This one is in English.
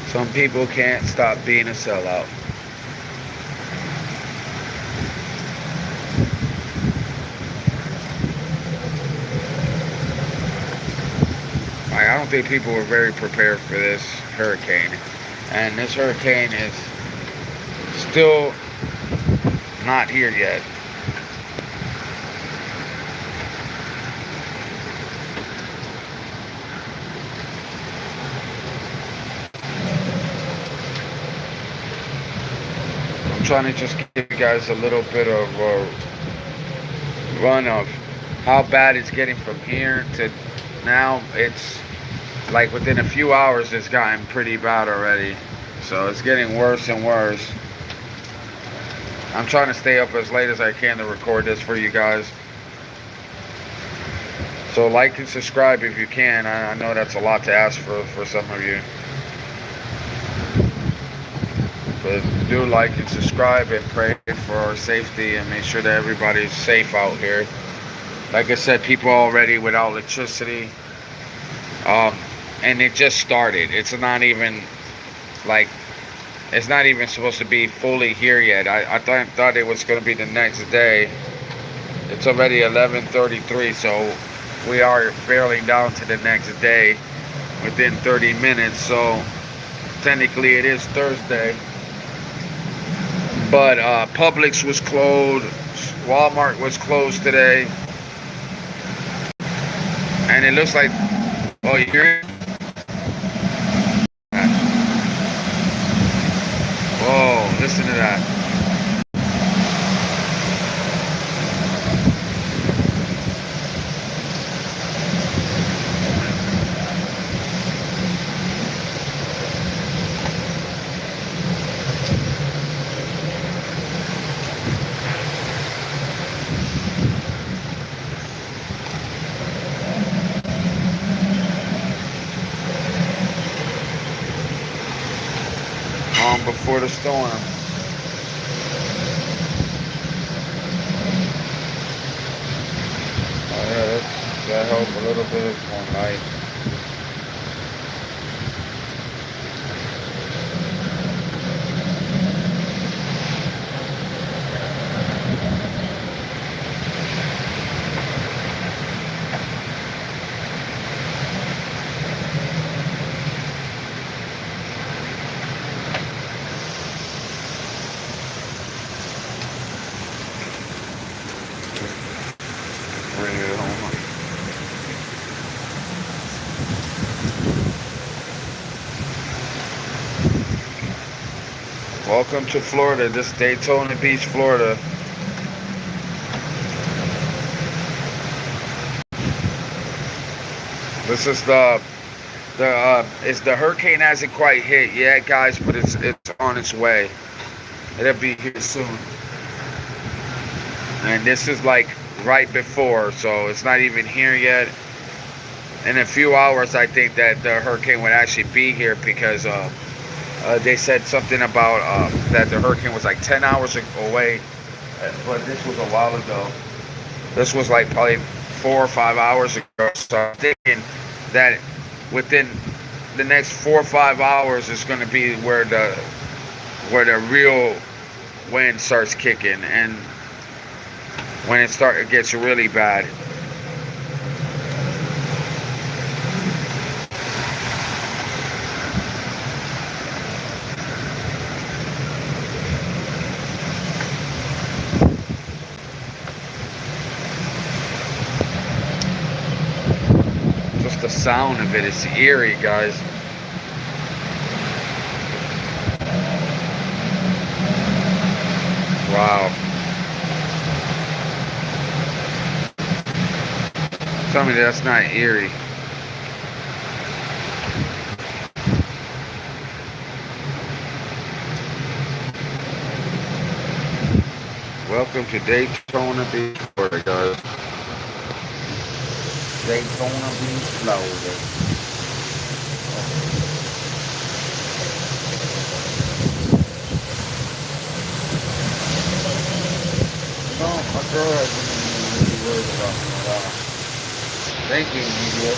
Some people can't stop being a sellout. Like, I don't think people were very prepared for this hurricane. And this hurricane is still not here yet. I'm trying to just give you guys a little bit of a run of how bad it's getting from here to now. It's like within a few hours it's gotten pretty bad already. So it's getting worse and worse. I'm trying to stay up as late as I can to record this for you guys. So like and subscribe if you can. I know that's a lot to ask for some of you. But do like and subscribe and pray for our safety and make sure that everybody's safe out here. Like I said, people are already without electricity. And it just started. It's not even like, it's not even supposed to be fully here yet. I thought it was going to be the next day. It's already 11:33, so we are barely down to the next day within 30 minutes. So technically it is Thursday. But Publix was closed. Walmart was closed today. And it looks like, oh, you hear it? Whoa, listen to that. Before the storm. Oh yeah, that helped a little bit. It's more light. Welcome to Florida. This is Daytona Beach, Florida. This is the hurricane hasn't quite hit yet, guys, but it's on its way. It'll be here soon. And this is like right before, so it's not even here yet. In a few hours, I think that the hurricane would actually be here because they said something about that the hurricane was like 10 hours away, but this was a while ago. This was like probably 4 or 5 hours ago. So I'm thinking that within the next 4 or 5 hours is going to be where the real wind starts kicking, and when it gets really bad. The sound of it is eerie, guys. Wow. Tell me that's not eerie. Welcome to Daytona Beach, Florida, guys. Daytona Beach, Florida. No, my girl has been really worried about me. Thank you, media.